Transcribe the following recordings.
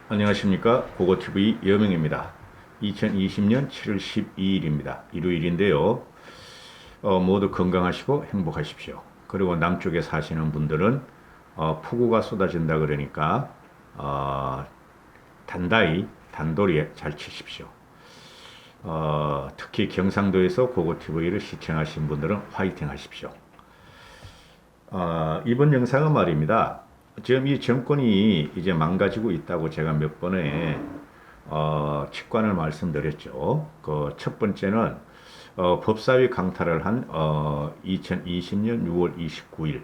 안녕하십니까. 고고TV 여명입니다. 2020년 7월 12일입니다. 일요일인데요. 모두 건강하시고 행복하십시오. 그리고 남쪽에 사시는 분들은 폭우가 쏟아진다 그러니까 단돌이 잘 치십시오. 특히 경상도에서 고고TV를 시청하신 분들은 화이팅 하십시오. 이번 영상은 말입니다. 지금 이 정권이 이제 망가지고 있다고 제가 몇 번에 직관을 말씀드렸죠. 그 첫 번째는 법사위 강탈을 한 2020년 6월 29일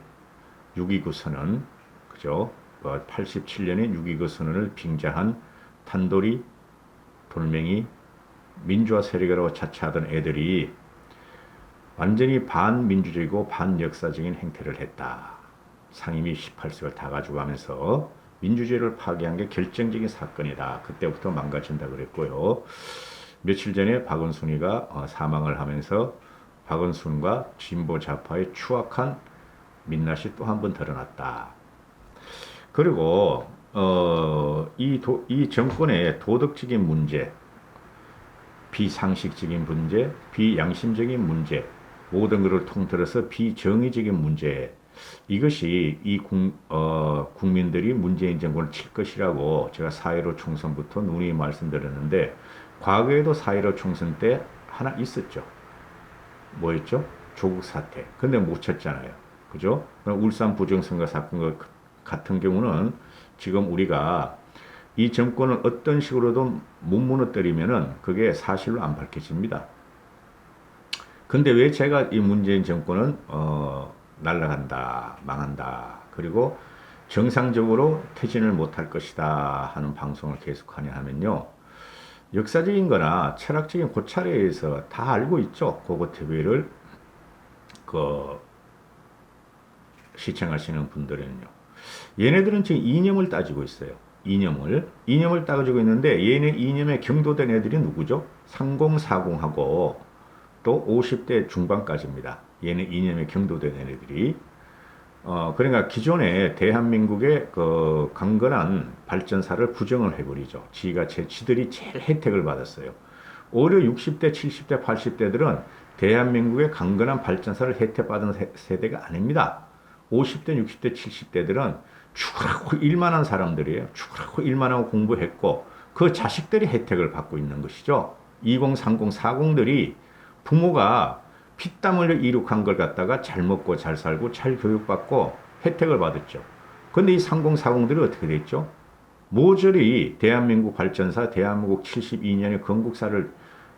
6.29 선언, 그죠? 87년에 6.29 선언을 빙자한 탄도리 돌멩이 민주화 세력이라고 자처하던 애들이 완전히 반민주적이고 반역사적인 행태를 했다. 상임위 18석을 다 가져가면서 민주주의를 파괴한 게 결정적인 사건이다. 그때부터 망가진다 그랬고요. 며칠 전에 박원순이가 사망을 하면서 박원순과 진보 좌파의 추악한 민낯이 또 한 번 드러났다. 그리고 이 정권의 도덕적인 문제, 비상식적인 문제, 비양심적인 문제, 모든 것을 통틀어서 비정의적인 문제, 이것이 국민들이 문재인 정권을 칠 것이라고 제가 4.15 총선부터 누누이 말씀드렸는데, 과거에도 4.15 총선 때 하나 있었죠. 뭐였죠? 조국 사태. 근데 못 쳤잖아요. 그죠? 울산 부정선거 사건 같은 경우는 지금 우리가 이 정권을 어떤 식으로도 못 무너뜨리면은 그게 사실로 안 밝혀집니다. 근데 왜 제가 이 문재인 정권은 날아간다, 망한다, 그리고 정상적으로 퇴진을 못할 것이다 하는 방송을 계속하냐 하면요. 역사적인 거나 철학적인 고찰에 의해서 다 알고 있죠. 고고TV를 시청하시는 분들은요. 얘네들은 지금 이념을 따지고 있어요. 이념을 따지고 있는데, 얘네 이념에 경도된 애들이 누구죠? 3040하고 또 50대 중반까지입니다. 얘네 이념에 경도된 애들이. 그러니까 기존에 대한민국의 그 강건한 발전사를 부정을 해버리죠. 지들이 제일 혜택을 받았어요. 오히려 60대, 70대, 80대들은 대한민국의 강건한 발전사를 혜택받은 세대가 아닙니다. 50대, 60대, 70대들은 죽으라고 일만 한 사람들이에요. 죽으라고 일만 하고 공부했고, 그 자식들이 혜택을 받고 있는 것이죠. 20, 30, 40들이 부모가 피땀 흘려 이룩한 걸 갖다가 잘 먹고 잘 살고 잘 교육받고 혜택을 받았죠. 근데 이 30, 40들이 어떻게 됐죠? 모조리 대한민국 발전사, 대한민국 72년의 건국사를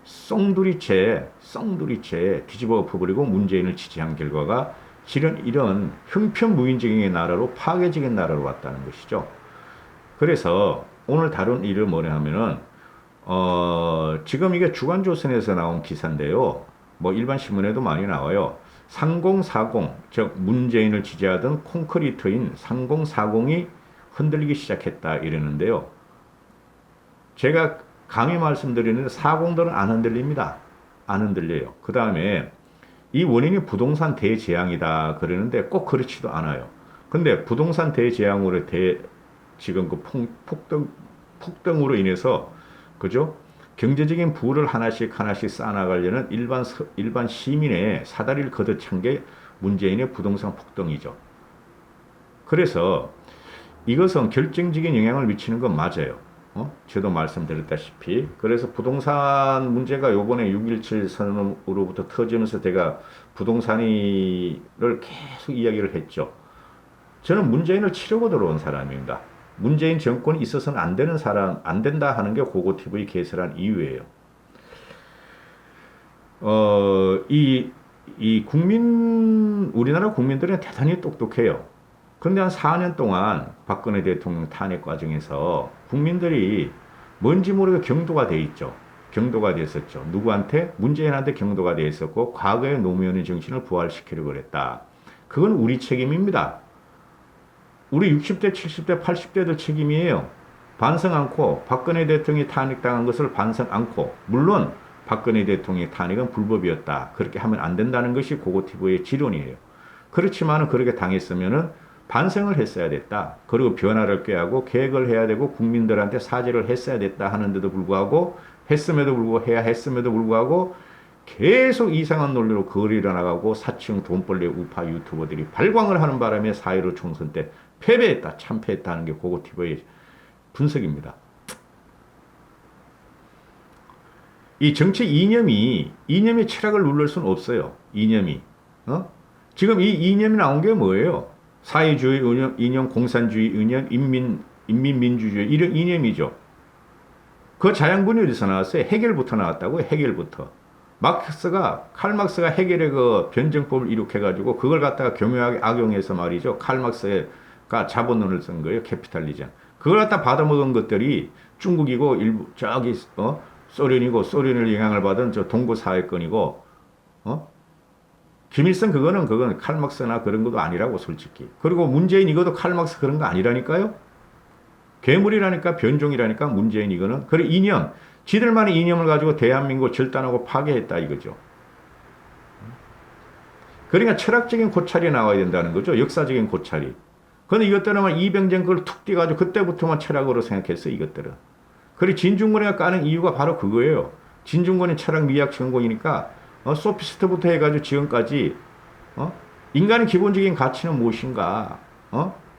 썽두리째 뒤집어 엎어버리고 문재인을 지지한 결과가 실은 이런 형편무인적인 나라로, 파괴적인 나라로 왔다는 것이죠. 그래서 오늘 다룬 일을 뭐냐 하면은 지금 이게 주간조선에서 나온 기사인데요. 뭐 일반 신문에도 많이 나와요. 3040, 즉 문재인을 지지하던 콘크리트인 3040이 흔들리기 시작했다 이러는데요. 제가 감히 말씀드리는데 40들은 안 흔들립니다. 안 흔들려요. 그 다음에 이 원인이 부동산 대재앙이다 그러는데 꼭 그렇지도 않아요. 근데 부동산 대재앙으로 지금 그 폭등으로 인해서, 그죠? 경제적인 부를 하나씩 쌓아나가려는 일반 시민의 사다리를 걷어찬 게 문재인의 부동산 폭등이죠. 그래서 이것은 결정적인 영향을 미치는 건 맞아요. 저도 말씀드렸다시피. 그래서 부동산 문제가 요번에 6.17 선언으로부터 터지면서 제가 부동산을 계속 이야기를 했죠. 저는 문재인을 치려고 들어온 사람입니다. 문재인 정권이 있어서는 안 되는 사람, 안 된다 하는 게 고고TV 개설한 이유예요. 우리나라 국민들은 대단히 똑똑해요. 그런데 한 4년 동안 박근혜 대통령 탄핵 과정에서 국민들이 뭔지 모르게 경도가 돼 있죠. 경도가 됐었죠. 누구한테? 문재인한테 경도가 돼 있었고, 과거의 노무현의 정신을 부활시키려고 그랬다. 그건 우리 책임입니다. 우리 60대, 70대, 80대들 책임이에요. 반성 않고, 박근혜 대통령이 탄핵당한 것을 반성 않고, 물론 박근혜 대통령의 탄핵은 불법이었다. 그렇게 하면 안 된다는 것이 고고TV의 지론이에요. 그렇지만 그렇게 당했으면은 반성을 했어야 됐다. 그리고 변화를 꾀하고 계획을 해야 되고 국민들한테 사죄를 했어야 됐다 하는데도 불구하고 해야 했음에도 불구하고 계속 이상한 논리로 거리를 나가고 사칭 돈벌레 우파 유튜버들이 발광을 하는 바람에 4.15 총선 때 패배했다, 참패했다 하는 게 고고티브의 분석입니다. 이 정치 이념이 철학을 누를 수는 없어요. 이념이. 지금 이 이념이 나온 게 뭐예요? 사회주의 이념, 공산주의 이념, 인민민주주의 이런 이념이죠. 그 자양분이 어디서 나왔어요? 해겔부터 나왔다고요. 해겔부터. 칼 막스가 해겔의 그 변증법을 이룩해가지고 그걸 갖다가 교묘하게 악용해서 말이죠. 칼 막스가 자본론을 쓴 거예요. 캐피탈리즘. 그걸 갖다 받아먹은 것들이 중국이고 일부 저기 소련이고 소련의 영향을 받은 저 동구 사회권이고 김일성 그거는 칼 막스나 그런 것도 아니라고 솔직히. 그리고 문재인 이것도 칼 막스 그런 거 아니라니까요. 괴물이라니까 변종이라니까 문재인 이거는. 그리고 이념. 지들만의 이념을 가지고 대한민국을 절단하고 파괴했다 이거죠. 그러니까 철학적인 고찰이 나와야 된다는 거죠. 역사적인 고찰이. 그런데 이것들은 이병정 그걸 툭 띄가지고 그때부터만 철학으로 생각했어요. 이것들은. 그리고 진중권이가 까는 이유가 바로 그거예요. 진중권이 철학 미학 전공이니까 소피스트부터 해가지고 지금까지 인간의 기본적인 가치는 무엇인가?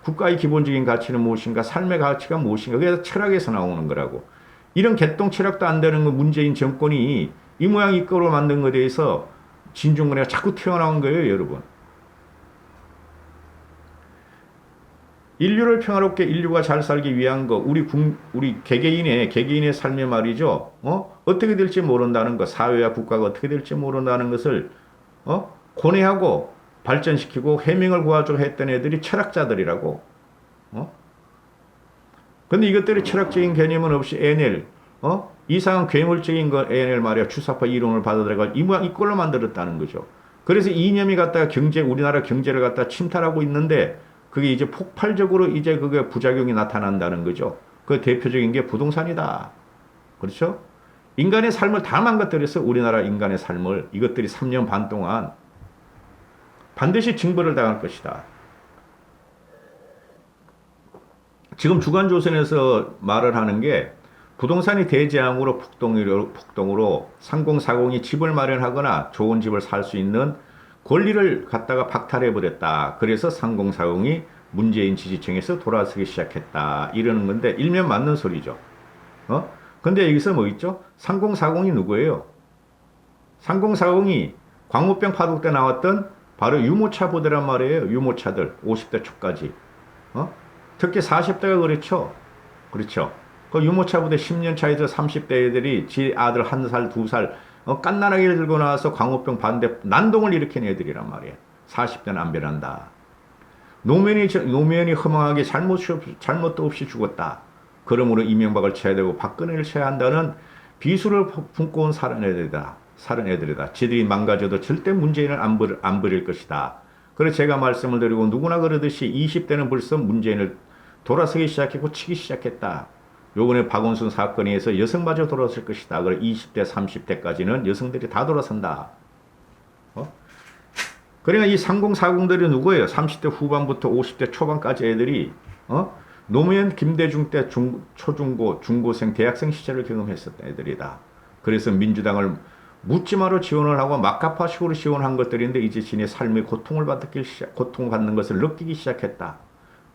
국가의 기본적인 가치는 무엇인가? 삶의 가치가 무엇인가? 그래서 철학에서 나오는 거라고. 이런 개똥 철학도 안 되는 거 문재인 정권이 이 모양 이 꼴로 만든 것에 대해서 진중권이가 자꾸 튀어나온 거예요, 여러분. 인류를 평화롭게 인류가 잘 살기 위한 거, 우리 개개인의 삶에 말이죠. 어떻게 될지 모른다는 것, 사회와 국가가 어떻게 될지 모른다는 것을 고뇌하고 발전시키고 해명을 구하자고 했던 애들이 철학자들이라고. 근데 이것들이 철학적인 개념은 없이 NL, 이상한 괴물적인 거 NL 말이야. 주사파 이론을 받아들여가 이 모양 이꼴로 만들었다는 거죠. 그래서 이념이 갖다가 우리나라 경제를 갖다 침탈하고 있는데 그게 이제 폭발적으로 이제 그게 부작용이 나타난다는 거죠. 그 대표적인 게 부동산이다. 그렇죠? 인간의 삶을 다 망가뜨려서 우리나라 인간의 삶을 이것들이 3년 반 동안 반드시 징벌을 당할 것이다. 지금 주간조선에서 말을 하는 게 부동산이 대재앙으로 폭동으로 3040이 집을 마련하거나 좋은 집을 살 수 있는 권리를 갖다가 박탈해버렸다. 그래서 3040이 문재인 지지층에서 돌아서기 시작했다. 이러는 건데 일면 맞는 소리죠. 근데 여기서 뭐 있죠? 3040이 누구예요? 3040이 광우병 파독 때 나왔던 바로 유모차 부대란 말이에요. 유모차들 50대 초까지. 특히 40대가 그렇죠. 그렇죠. 그 유모차 부대 10년 차에서 30대 애들이 지 아들 1살, 2살 깐난하게 들고 나와서 광우병 반대 난동을 일으킨 애들이란 말이에요. 40대는 안 변한다. 노무현이 허망하게 잘못도 없이 죽었다. 그러므로 이명박을 쳐야 되고 박근혜를 쳐야 한다는 비수를 품고 온 살은 애들이다. 지들이 망가져도 절대 문재인을 안 버릴 것이다. 그래서 제가 말씀을 드리고 누구나 그러듯이 20대는 벌써 문재인을 돌아서기 시작했고 치기 시작했다. 요번에 박원순 사건에 의해서 여성마저 돌아설 것이다. 그래 20대, 30대까지는 여성들이 다 돌아선다. 그러니까 이 3040들이 누구예요? 30대 후반부터 50대 초반까지 애들이 노무현, 김대중 때 초중고, 중고생, 대학생 시절을 경험했었던 애들이다. 그래서 민주당을 묻지마로 지원을 하고 막가파식으로 지원한 것들인데 이제 지네 삶의 고통을 받는 것을 느끼기 시작했다.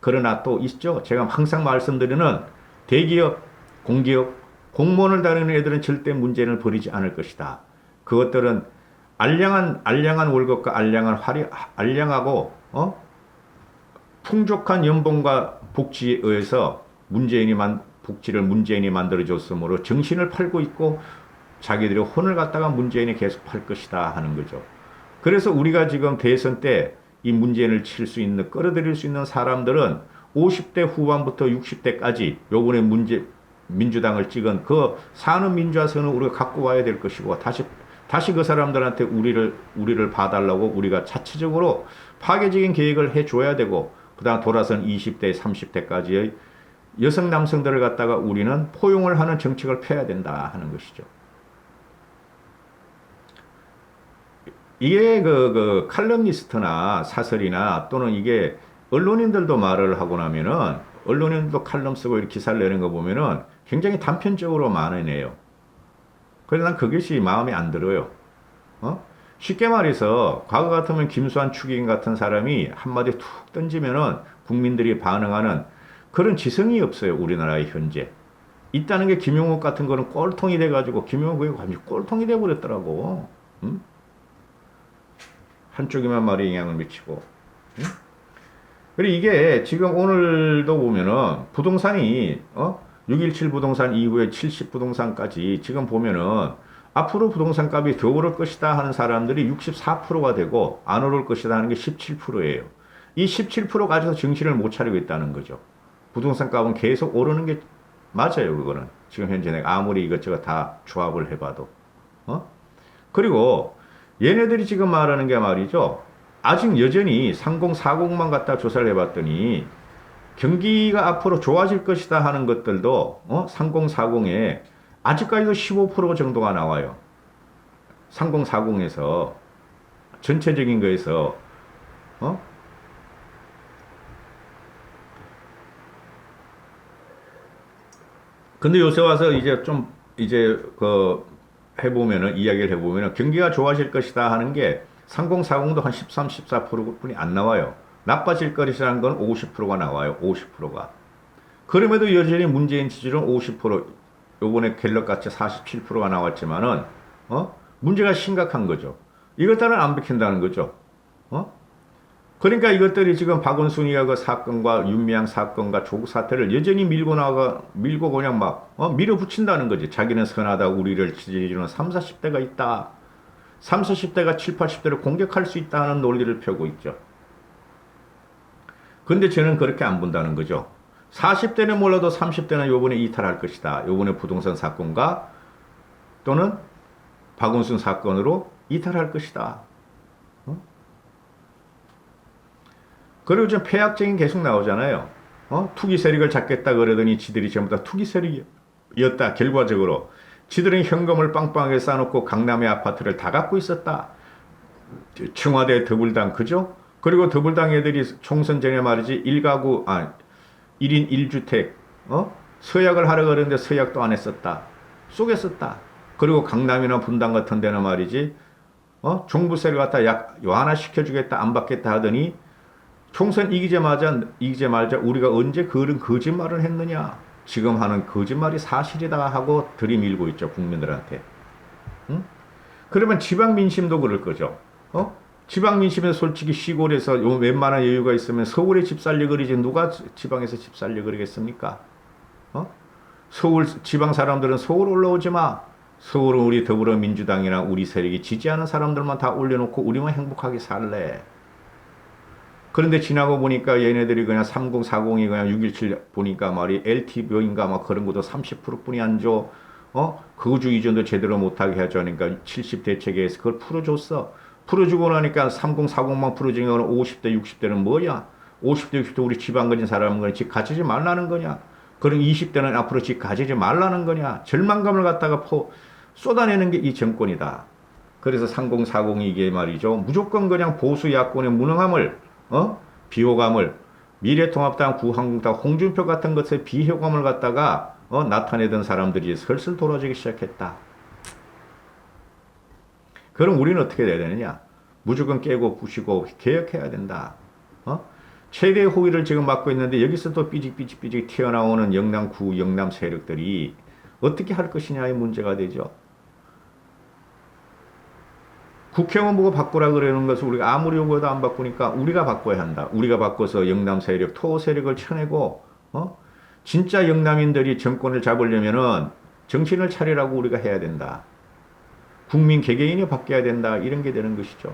그러나 또 있죠. 제가 항상 말씀드리는 대기업, 공기업, 공무원을 다루는 애들은 절대 문재인을 버리지 않을 것이다. 그것들은 알량한 월급과 알량하고 풍족한 연봉과 복지에 의해서 복지를 문재인이 만들어줬으므로 정신을 팔고 있고 자기들이 혼을 갖다가 문재인이 계속 팔 것이다 하는 거죠. 그래서 우리가 지금 대선 때 이 문재인을 끌어들일 수 있는 사람들은 50대 후반부터 60대까지 요번에 민주당을 찍은 그 산업민주화선을 우리가 갖고 와야 될 것이고 다시 그 사람들한테 우리를 봐달라고 우리가 자체적으로 파괴적인 계획을 해줘야 되고 그다음 돌아선 20대, 30대까지의 여성, 남성들을 갖다가 우리는 포용을 하는 정책을 펴야 된다 하는 것이죠. 이게 그 칼럼니스트나 사설이나 또는 이게 언론인들도 말을 하고 나면은 언론인들도 칼럼 쓰고 이렇게 기사를 내는 거 보면은 굉장히 단편적으로 말해내요. 그래서 난 그것이 마음에 안 들어요. 어? 쉽게 말해서 과거 같으면 김수환 추기경 같은 사람이 한마디 툭 던지면은 국민들이 반응하는 그런 지성이 없어요. 우리나라에 현재. 있다는 게 김용욱 같은 거는 꼴통이 돼가지고 김용욱이 완전 꼴통이 돼버렸더라고. 응? 한쪽에만 말에 영향을 미치고. 응? 그리고 이게 지금 오늘도 보면은 부동산이 617 부동산 이후에 70 부동산까지 지금 보면은 앞으로 부동산 값이 더 오를 것이다 하는 사람들이 64%가 되고 안 오를 것이다 하는 게 17%예요. 이 17% 가지고 정신을 못 차리고 있다는 거죠. 부동산 값은 계속 오르는 게 맞아요, 그거는. 지금 현재 내가 아무리 이것저것 다 조합을 해봐도. 그리고 얘네들이 지금 말하는 게 말이죠. 아직 여전히 3040만 갖다 조사를 해봤더니 경기가 앞으로 좋아질 것이다 하는 것들도 3040에 아직까지도 15% 정도가 나와요. 3040에서 전체적인 거에서 근데 요새 와서 이제 그 해보면은 이야기를 해보면은 경기가 좋아질 것이다 하는 게 3040도 한 13, 14%뿐이 안 나와요. 나빠질 것이라는 건 50%가 나와요. 50%가. 그럼에도 여전히 문재인 지지율은 50%, 요번에 갤럽 같이 47%가 나왔지만은 문제가 심각한 거죠. 이것들은 안 비킨다는 거죠. 그러니까 이것들이 지금 박원순이가 그 사건과 윤미향 사건과 조국 사태를 여전히 밀고 그냥 막 밀어붙인다는 거지. 자기는 선하다, 우리를 지지해주는 3, 40대가 있다. 3, 40대가 7, 80대를 공격할 수 있다는 논리를 펴고 있죠. 근데 저는 그렇게 안 본다는 거죠. 40대는 몰라도 30대는 요번에 이탈할 것이다. 요번에 부동산 사건과 또는 박원순 사건으로 이탈할 것이다. 그리고 좀 폐악적인 계속 나오잖아요. 투기 세력을 잡겠다 그러더니 지들이 전부 다 투기 세력이었다. 결과적으로. 지들은 현금을 빵빵하게 쌓아놓고 강남의 아파트를 다 갖고 있었다. 청와대 더불당, 그죠? 그리고 더불당 애들이 총선 전에 말이지 1인 1주택, 서약을 하려 그랬는데 서약도 안 했었다. 쏘겠었다. 그리고 강남이나 분당 같은 데는 말이지, 종부세를 갖다 완화 시켜주겠다, 안 받겠다 하더니 총선 이기자마자 우리가 언제 그런 거짓말을 했느냐. 지금 하는 거짓말이 사실이다 하고 들이밀고 있죠, 국민들한테. 응? 그러면 지방 민심도 그럴 거죠. 지방 민심에 솔직히 시골에서 웬만한 여유가 있으면 서울에 집 살려 그러지 누가 지방에서 집 살려 그러겠습니까? 서울 지방 사람들은 서울 올라오지 마. 서울은 우리 더불어민주당이나 우리 세력이 지지하는 사람들만 다 올려놓고 우리만 행복하게 살래. 그런데 지나고 보니까 얘네들이 그냥 3040이 그냥 617 보니까 말이 LTV인가 막 그런 것도 30%뿐이 안 줘. 거주 이전도 제대로 못하게 하죠. 그러니까 70 대책에서 그걸 풀어줬어. 풀어주고 나니까 3040만 풀어주는 건 50대, 60대는 뭐야? 50대, 60대 우리 지방 거진 사람은 집 가지지 말라는 거냐? 그럼 20대는 앞으로 집 가지지 말라는 거냐? 절망감을 갖다가 쏟아내는 게 이 정권이다. 그래서 3040이 이게 말이죠. 무조건 그냥 보수 야권의 무능함을, 비호감을, 미래통합당, 구한국당, 홍준표 같은 것의 비호감을 갖다가 나타내던 사람들이 슬슬 돌아지기 시작했다. 그럼 우리는 어떻게 해야 되느냐? 무조건 깨고 부시고 개혁해야 된다. 최대 호의를 지금 맡고 있는데 여기서 또 삐직삐직 튀어나오는 영남구, 영남 세력들이 어떻게 할 것이냐의 문제가 되죠. 국회의원 보고 바꾸라 그러는 것을 우리가 아무리 요구해도 안 바꾸니까 우리가 바꿔야 한다. 우리가 바꿔서 영남 세력, 토 세력을 쳐내고 진짜 영남인들이 정권을 잡으려면은 정신을 차리라고 우리가 해야 된다. 국민 개개인이 바뀌어야 된다. 이런 게 되는 것이죠.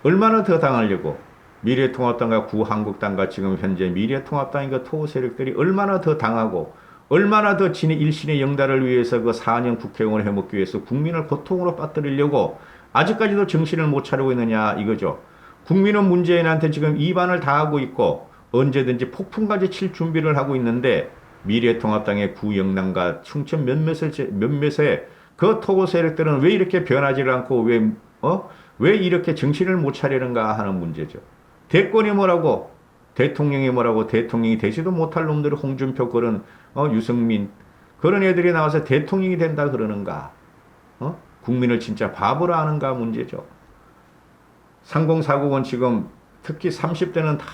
얼마나 더 당하려고 미래통합당과 구한국당과 지금 현재 미래통합당과 토 세력들이 얼마나 더 당하고 얼마나 더 진의 일신의 영달을 위해서 그 4년 국회의원을 해먹기 위해서 국민을 고통으로 빠뜨리려고 아직까지도 정신을 못 차리고 있느냐 이거죠. 국민은 문재인한테 지금 이반을 다 하고 있고 언제든지 폭풍까지 칠 준비를 하고 있는데 미래통합당의 구영남과 충청 몇몇의 그 토고 세력들은 왜 이렇게 변하지 않고 왜 이렇게 정신을 못 차리는가 하는 문제죠. 대권이 뭐라고? 대통령이 뭐라고? 대통령이 되지도 못할 놈들이 홍준표 그런 유승민 그런 애들이 나와서 대통령이 된다 그러는가? 국민을 진짜 바보로 하는가 문제죠. 상공사국은 지금 특히 30대는 다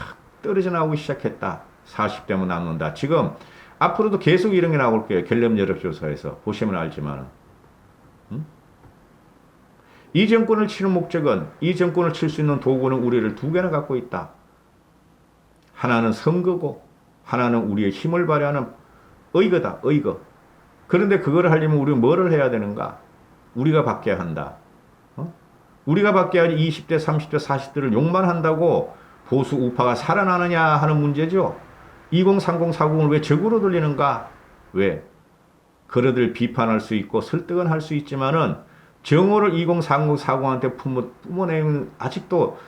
떨어져 나오기 시작했다. 40대만 남는다. 지금 앞으로도 계속 이런 게 나올 거예요. 갤럽 여론조사에서 보시면 알지만 이 정권을 치는 목적은 이 정권을 칠 수 있는 도구는 우리를 두 개나 갖고 있다. 하나는 선거고 하나는 우리의 힘을 발휘하는 의거다. 의거. 그런데 그거를 하려면 우리가 뭐를 해야 되는가? 우리가 바뀌어야 한다. 우리가 바뀌어야지 20대, 30대, 40대를 욕만 한다고 보수 우파가 살아나느냐 하는 문제죠. 2030, 40을 왜 적으로 돌리는가? 왜? 그러들 비판할 수 있고 설득은 할 수 있지만은 정오를 2030, 40한테 뿜어내는 아직도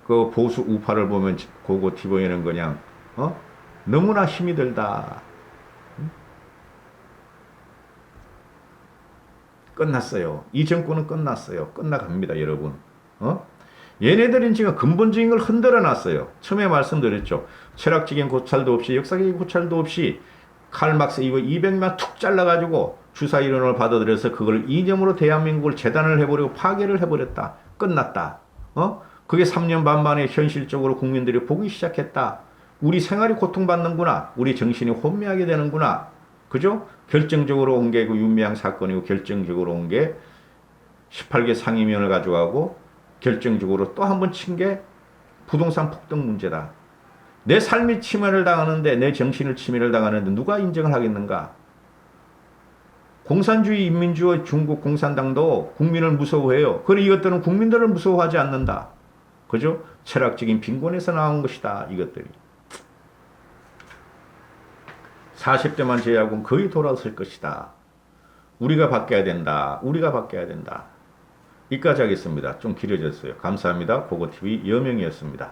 그 보수 우파를 보면 고고 TV에는 그냥 너무나 힘이 들다. 끝났어요. 이 정권은 끝났어요. 끝나갑니다, 여러분. 얘네들은 지금 근본적인 걸 흔들어 놨어요. 처음에 말씀드렸죠. 철학적인 고찰도 없이, 역사적인 고찰도 없이, 칼막스 이거 200만 툭 잘라가지고 주사 이론을 받아들여서 그걸 이념으로 대한민국을 재단을 해버리고 파괴를 해버렸다. 끝났다. 그게 3년 반 만에 현실적으로 국민들이 보기 시작했다. 우리 생활이 고통받는구나. 우리 정신이 혼미하게 되는구나. 그죠? 결정적으로 온 게 그 윤미향 사건이고 결정적으로 온 게 18개 상임위원을 가져가고 결정적으로 또 한 번 친 게 부동산 폭등 문제다. 내 삶이 침해를 당하는데 내 정신을 침해를 당하는데 누가 인정을 하겠는가? 공산주의 인민주의 중국 공산당도 국민을 무서워해요. 그리고 이것들은 국민들을 무서워하지 않는다. 그죠? 철학적인 빈곤에서 나온 것이다. 이것들이. 40대만 제외하고는 거의 돌아설 것이다. 우리가 바뀌어야 된다. 우리가 바뀌어야 된다. 여기까지 하겠습니다. 좀 길어졌어요. 감사합니다. 고고TV 여명이었습니다.